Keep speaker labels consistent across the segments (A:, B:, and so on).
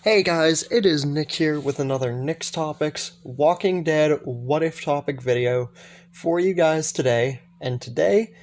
A: Hey guys, it is Nick here with another Nick's Topics Walking Dead What If topic video for you guys today. And today,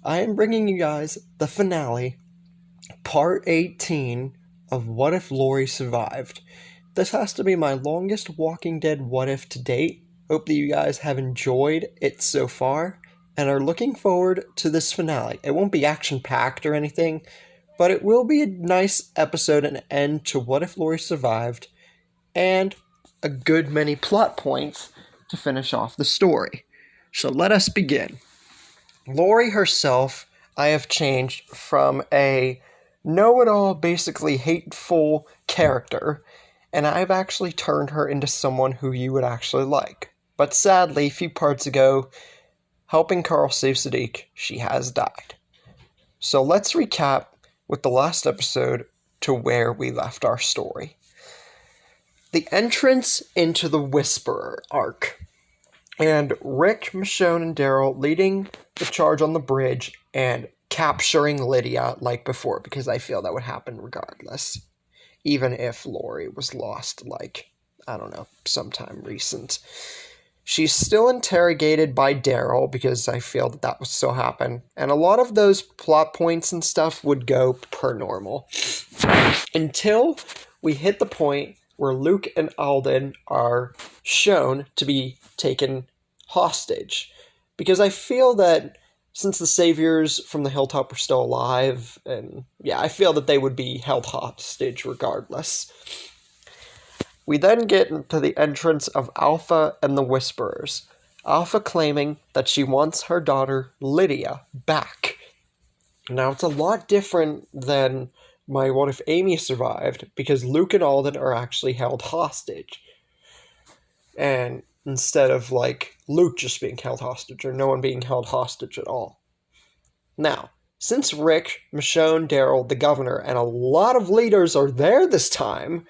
A: I am bringing you guys the finale, part 18 of What If Lori Survived. This has to be my longest Walking Dead What If to date. Hope that you guys have enjoyed it so far and are looking forward to this finale. It won't be action-packed or anything, but it will be a nice episode and end to What If Lori Survived, and a good many plot points to finish off the story. So let us begin. Lori herself, I have changed from a know-it-all, basically hateful character, and I've actually turned her into someone who you would actually like. But sadly, a few parts ago, helping Carl save Sadiq, she has died. So let's recap with the last episode to where we left our story. The entrance into the Whisperer arc, and Rick, Michonne, and Daryl leading the charge on the bridge and capturing Lydia like before, because I feel that would happen regardless, even if Lori was lost, sometime recent. She's still interrogated by Daryl, because I feel that would still happen. And a lot of those plot points and stuff would go per normal. Until we hit the point where Luke and Alden are shown to be taken hostage. Because I feel that since the saviors from the hilltop are still alive, I feel that they would be held hostage regardless. We then get into the entrance of Alpha and the Whisperers. Alpha claiming that she wants her daughter Lydia back. Now, it's a lot different than my What If Amy Survived, because Luke and Alden are actually held hostage. And instead of, Luke just being held hostage, or no one being held hostage at all. Now, since Rick, Michonne, Daryl, the governor, and a lot of leaders are there this time,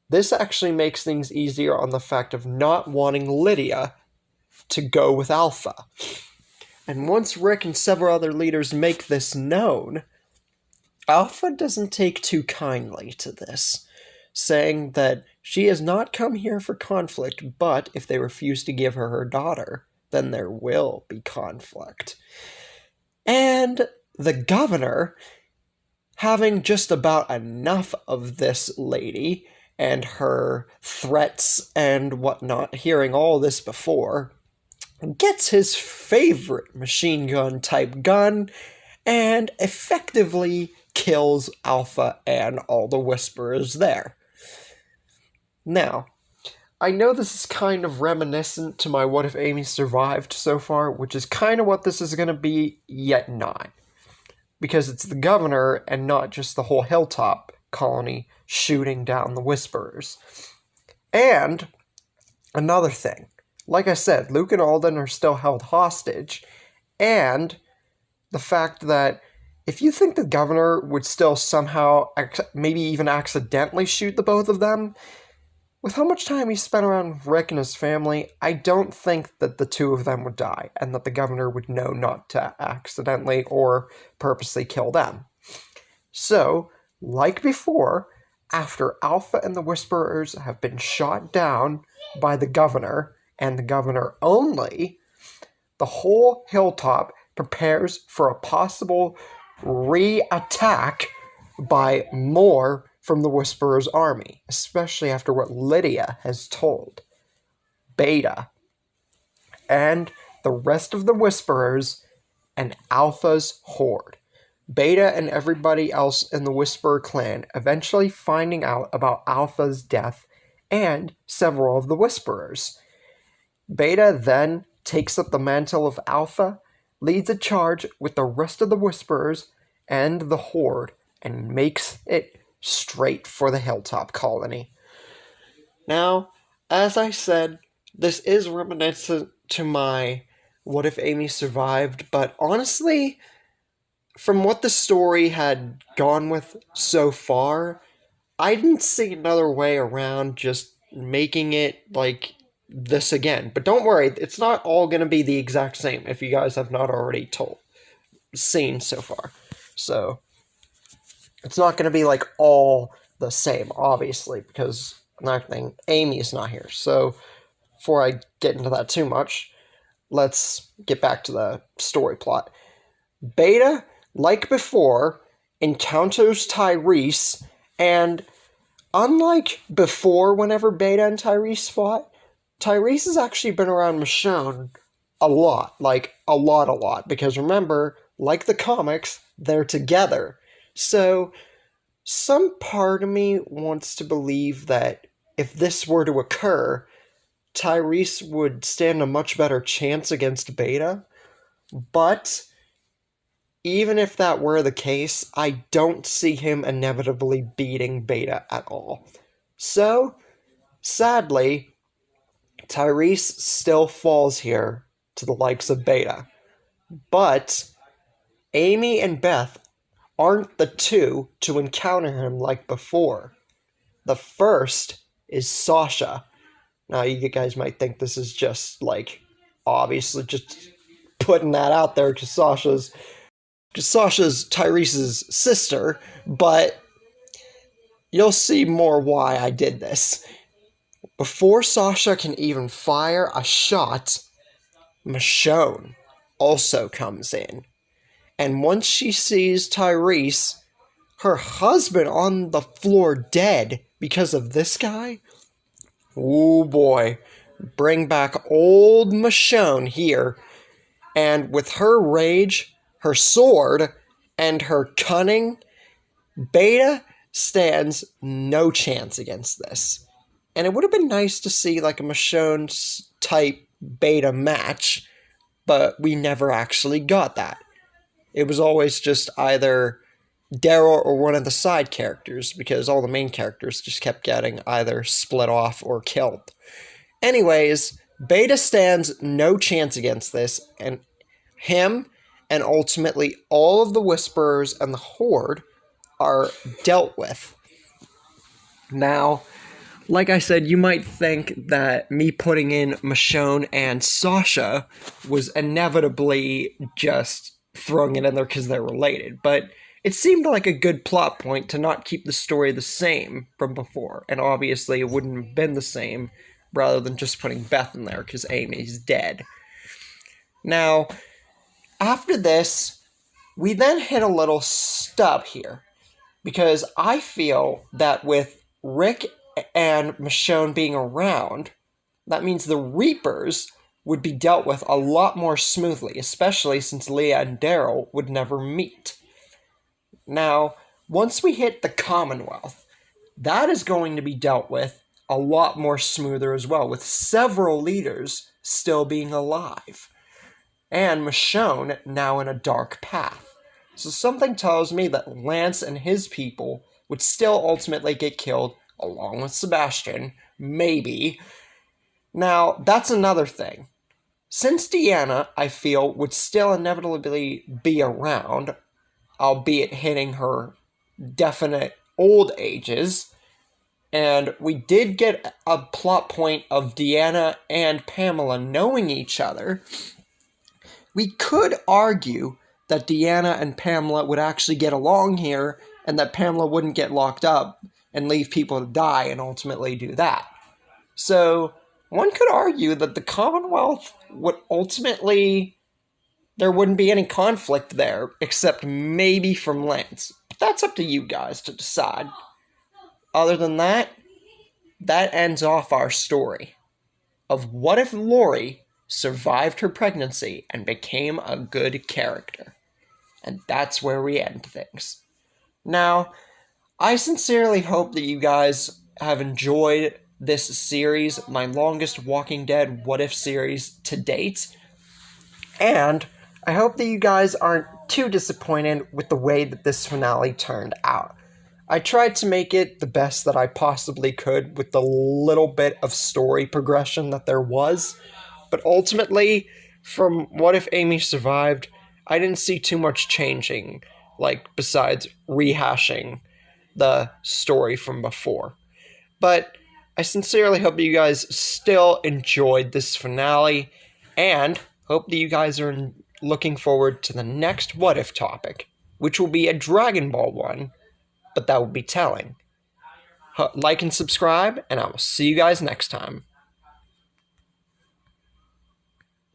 A: this actually makes things easier on the fact of not wanting Lydia to go with Alpha. And once Rick and several other leaders make this known, Alpha doesn't take too kindly to this, saying that she has not come here for conflict, but if they refuse to give her her daughter, then there will be conflict. And the governor, having just about enough of this lady and her threats and whatnot, hearing all this before, gets his favorite machine gun type gun and effectively kills Alpha and all the Whisperers there. Now, I know this is kind of reminiscent to my What If Amy Survived so far, which is kind of what this is going to be, yet not. Because it's the governor and not just the whole hilltop colony shooting down the Whisperers. And another thing, like I said, Luke and Alden are still held hostage, and the fact that if you think the governor would still somehow, maybe even accidentally shoot the both of them, with how much time he spent around Rick and his family, I don't think that the two of them would die, and that the governor would know not to accidentally or purposely kill them. So, like before, after Alpha and the Whisperers have been shot down by the governor, and the governor only, the whole hilltop prepares for a possible re-attack by more from the Whisperers' army, especially after what Lydia has told Beta and the rest of the Whisperers and Alpha's horde. Beta and everybody else in the Whisperer clan eventually finding out about Alpha's death and several of the Whisperers. Beta then takes up the mantle of Alpha, leads a charge with the rest of the Whisperers and the horde, and makes it straight for the hilltop colony. Now, as I said, this is reminiscent to my What If Amy Survived, but honestly, from what the story had gone with so far, I didn't see another way around just making it like this again. But don't worry, it's not all going to be the exact same if you guys have not already seen so far. So, it's not going to be like all the same, obviously, because another thing, Amy's not here. So before I get into that too much, let's get back to the story plot. Beta, like before, encounters Tyrese, and unlike before whenever Beta and Tyrese fought, Tyrese has actually been around Michonne a lot. Like, a lot. Because remember, like the comics, they're together. So, some part of me wants to believe that if this were to occur, Tyrese would stand a much better chance against Beta. But even if that were the case, I don't see him inevitably beating Beta at all. So, sadly, Tyrese still falls here to the likes of Beta. But Amy and Beth aren't the two to encounter him like before. The first is Sasha. Now, you guys might think this is just, like, obviously just putting that out there because Sasha's Tyrese's sister, but you'll see more why I did this. Before Sasha can even fire a shot, Michonne also comes in. And once she sees Tyrese, her husband on the floor dead because of this guy, oh boy, bring back old Michonne here. And with her rage, her sword, and her cunning, Beta stands no chance against this. And it would have been nice to see like a Michonne type Beta match, but we never actually got that. It was always just either Daryl or one of the side characters, because all the main characters just kept getting either split off or killed. Anyways, Beta stands no chance against this, and him and ultimately all of the Whisperers and the Horde are dealt with. Now, like I said, you might think that me putting in Michonne and Sasha was inevitably just throwing it in there because they're related, but it seemed like a good plot point to not keep the story the same from before, and obviously it wouldn't have been the same rather than just putting Beth in there because Amy's dead. Now, after this, we then hit a little stub here, because I feel that with Rick and Michonne being around, that means the Reapers would be dealt with a lot more smoothly, especially since Leah and Daryl would never meet. Now, once we hit the Commonwealth, that is going to be dealt with a lot more smoother as well, with several leaders still being alive, and Michonne now in a dark path. So something tells me that Lance and his people would still ultimately get killed, along with Sebastian, maybe. Now, that's another thing. Since Deanna, I feel, would still inevitably be around, albeit hitting her definite old ages, and we did get a plot point of Deanna and Pamela knowing each other, we could argue that Deanna and Pamela would actually get along here, and that Pamela wouldn't get locked up and leave people to die and ultimately do that. So, one could argue that the Commonwealth would ultimately, there wouldn't be any conflict there, except maybe from Lance. But that's up to you guys to decide. Other than that, that ends off our story of what if Lori survived her pregnancy and became a good character. And that's where we end things. Now, I sincerely hope that you guys have enjoyed this series, my longest Walking Dead What If series to date. And I hope that you guys aren't too disappointed with the way that this finale turned out. I tried to make it the best that I possibly could with the little bit of story progression that there was. But ultimately, from What If Amy Survived, I didn't see too much changing, like, besides rehashing the story from before. But I sincerely hope that you guys still enjoyed this finale, and hope that you guys are looking forward to the next What If topic, which will be a Dragon Ball one, but that will be telling. like and subscribe, and I will see you guys next time.